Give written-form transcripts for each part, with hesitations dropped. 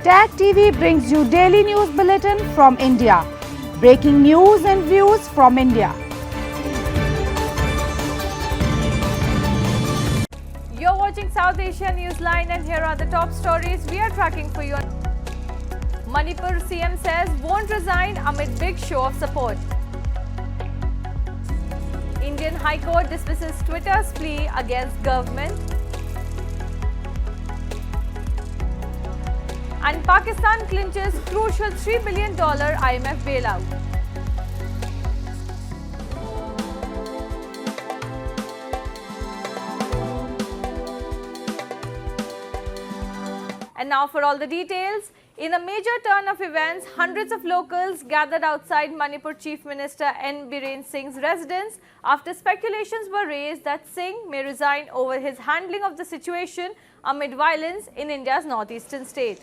Tag TV brings you daily news bulletin from India. Breaking news and views from India. You're watching South Asia Newsline and here are the top stories we are tracking for you. Manipur CM says won't resign amid big show of support. Indian High Court dismisses Twitter's plea against government. And Pakistan clinches crucial $3 billion IMF bailout. And now for all the details. In a major turn of events, hundreds of locals gathered outside Manipur Chief Minister N. Biren Singh's residence after speculations were raised that Singh may resign over his handling of the situation amid violence in India's northeastern state.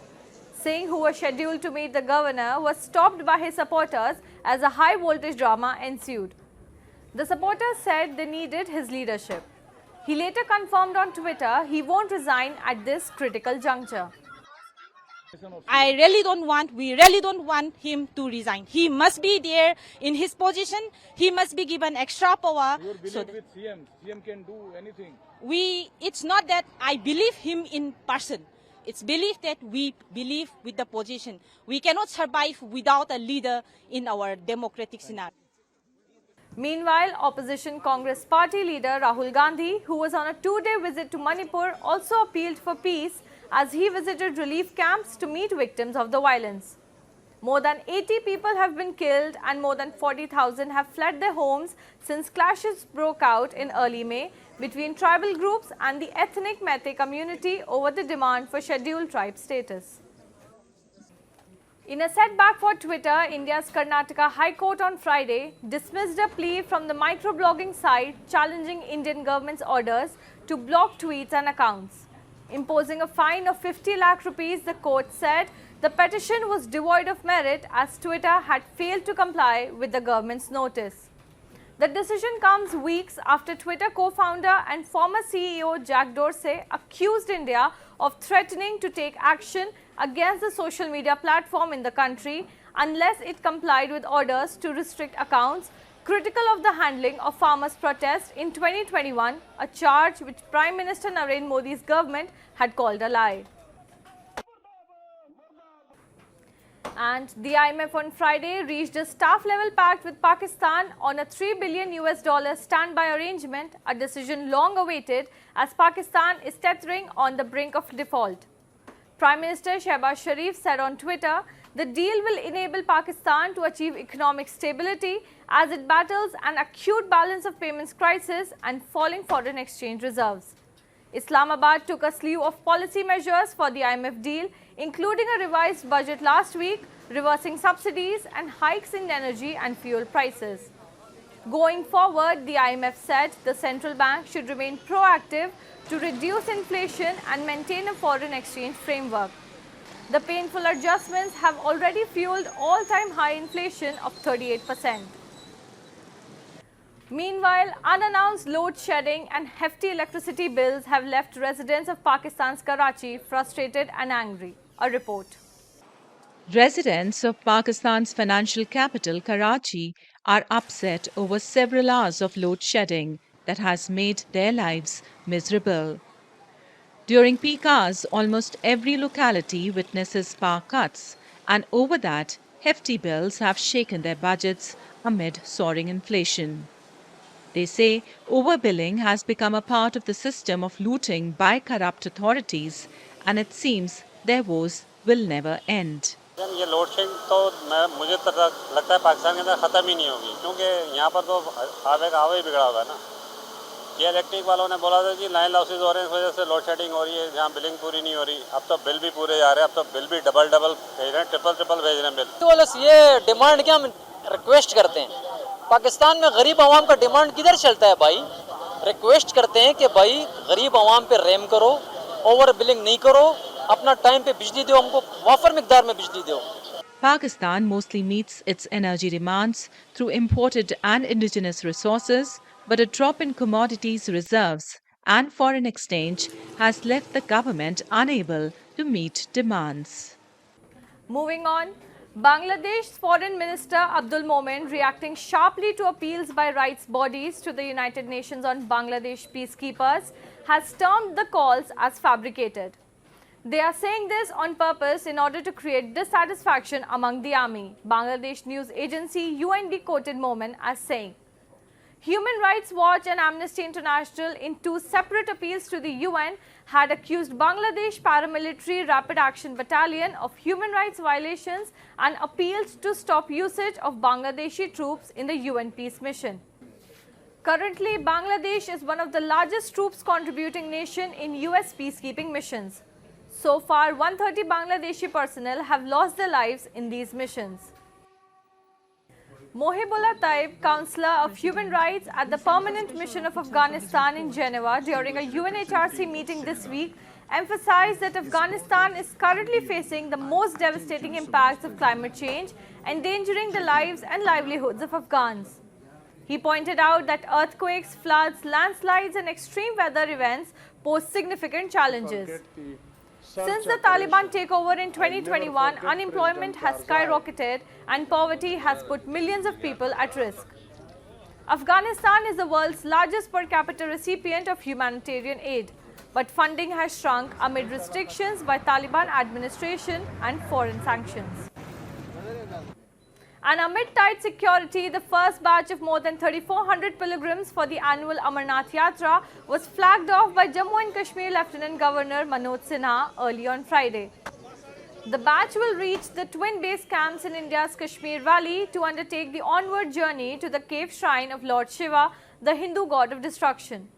Singh, who was scheduled to meet the governor, was stopped by his supporters as a high-voltage drama ensued. The supporters said they needed his leadership. He later confirmed on Twitter he won't resign at this critical juncture. We really don't want him to resign. He must be there in his position. He must be given extra power. Your belief with CM. CM can do anything. It's not that I believe him in person. It's belief that we believe with the position. We cannot survive without a leader in our democratic scenario. Meanwhile, opposition Congress party leader Rahul Gandhi, who was on a two-day visit to Manipur, also appealed for peace as he visited relief camps to meet victims of the violence. More than 80 people have been killed and more than 40,000 have fled their homes since clashes broke out in early May between tribal groups and the ethnic Meitei community over the demand for scheduled tribe status. In a setback for Twitter, India's Karnataka High Court on Friday dismissed a plea from the microblogging site challenging Indian government's orders to block tweets and accounts. Imposing a fine of 50 lakh rupees, the court said the petition was devoid of merit as Twitter had failed to comply with the government's notice. The decision comes weeks after Twitter co-founder and former CEO Jack Dorsey accused India of threatening to take action against the social media platform in the country unless it complied with orders to restrict accounts critical of the handling of farmers' protest in 2021, a charge which Prime Minister Narendra Modi's government had called a lie. And the IMF on Friday reached a staff-level pact with Pakistan on a $3 billion standby arrangement, a decision long awaited as Pakistan is tethering on the brink of default. Prime Minister Shehbaz Sharif said on Twitter, the deal will enable Pakistan to achieve economic stability as it battles an acute balance of payments crisis and falling foreign exchange reserves. Islamabad took a slew of policy measures for the IMF deal, including a revised budget last week, reversing subsidies and hikes in energy and fuel prices. Going forward, the IMF said the central bank should remain proactive to reduce inflation and maintain a foreign exchange framework. The painful adjustments have already fueled all-time high inflation of 38%. Meanwhile, unannounced load shedding and hefty electricity bills have left residents of Pakistan's Karachi frustrated and angry. A report. Residents of Pakistan's financial capital, Karachi, are upset over several hours of load shedding that has made their lives miserable. During peak hours, almost every locality witnesses power cuts, and over that, hefty bills have shaken their budgets amid soaring inflation. They say overbilling has become a part of the system of looting by corrupt authorities, and it seems their woes will never end. ये load shedding तो मुझे तो लगता है पाकिस्तान के अंदर ख़त्म ही नहीं होगी क्योंकि यहाँ पर तो आवे का आवे ही बिगड़ा हुआ है ना। ये इलेक्ट्रिक वालों ने बोला था कि लाइन लॉसेज हो रहे हैं, इस वजह से लोड शेडिंग हो रही है, जहाँ बिलिंग पूरी नहीं हो रही। अब तो बिल भी पूरे जा रहे हैं, अब तो बिल भी डबल भेज रहे हैं, ट्रिपल भेज रहे हैं बिल। तो बस ये डिमांड क्या हम रिक्वेस्ट करते हैं, पाकिस्तान में गरीब आवाम का डिमांड किधर चलता है भाई? रिक्वेस्ट करते हैं कि भाई गरीब आवाम पे रहम करो, ओवर बिलिंग नहीं करो, अपना टाइम पे बिजली दो, हमको वाफर मिकदार में बिजली दो। Pakistan mostly meets its energy demands through imported and indigenous resources, but a drop in commodities reserves and foreign exchange has left the government unable to meet demands. Moving on, Bangladesh's Foreign Minister Abdul Momen, reacting sharply to appeals by rights bodies to the United Nations on Bangladesh peacekeepers, has termed the calls as fabricated. They are saying this on purpose in order to create dissatisfaction among the army. Bangladesh news agency UND quoted Momen as saying, Human Rights Watch and Amnesty International, in two separate appeals to the UN, had accused Bangladesh Paramilitary Rapid Action Battalion of human rights violations and appealed to stop usage of Bangladeshi troops in the UN peace mission. Currently, Bangladesh is one of the largest troops contributing nation in US peacekeeping missions. So far, 130 Bangladeshi personnel have lost their lives in these missions. Mohibullah Taib, Counselor of Human Rights at the Permanent Mission of Afghanistan in Geneva during a UNHRC meeting this week, emphasized that Afghanistan is currently facing the most devastating impacts of climate change, endangering the lives and livelihoods of Afghans. He pointed out that earthquakes, floods, landslides and extreme weather events pose significant challenges. Since the Taliban takeover in 2021, unemployment has skyrocketed and poverty has put millions of people at risk. Afghanistan is the world's largest per capita recipient of humanitarian aid, but funding has shrunk amid restrictions by Taliban administration and foreign sanctions. And amid tight security, the first batch of more than 3,400 pilgrims for the annual Amarnath Yatra was flagged off by Jammu and Kashmir Lieutenant Governor Manoj Sinha early on Friday. The batch will reach the twin base camps in India's Kashmir Valley to undertake the onward journey to the cave shrine of Lord Shiva, the Hindu god of destruction.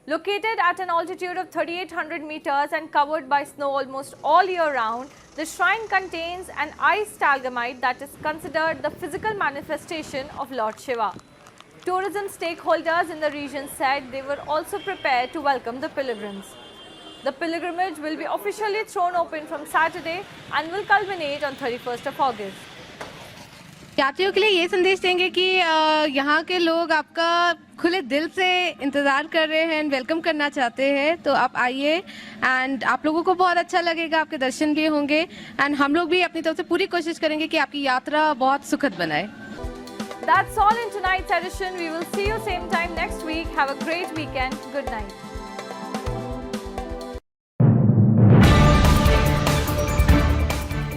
Located at an altitude of 3,800 meters and covered by snow almost all year round, the shrine contains an ice stalagmite that is considered the physical manifestation of Lord Shiva. Tourism stakeholders in the region said they were also prepared to welcome the pilgrims. The pilgrimage will be officially thrown open from Saturday and will culminate on 31st of August. यात्रियों के लिए ये संदेश देंगे कि यहाँ के लोग आपका खुले दिल से इंतज़ार कर रहे हैं एंड वेलकम करना चाहते हैं, तो आप आइए एंड आप लोगों को बहुत अच्छा लगेगा, आपके दर्शन भी होंगे एंड हम लोग भी अपनी तरफ से पूरी कोशिश करेंगे कि आपकी यात्रा बहुत सुखद बनाए. That's all in tonight's edition. We will see you same time next week. Have a great weekend. Good night.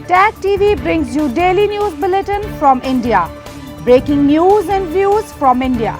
Tag TV brings you daily news bulletin from India. Breaking news and views from India.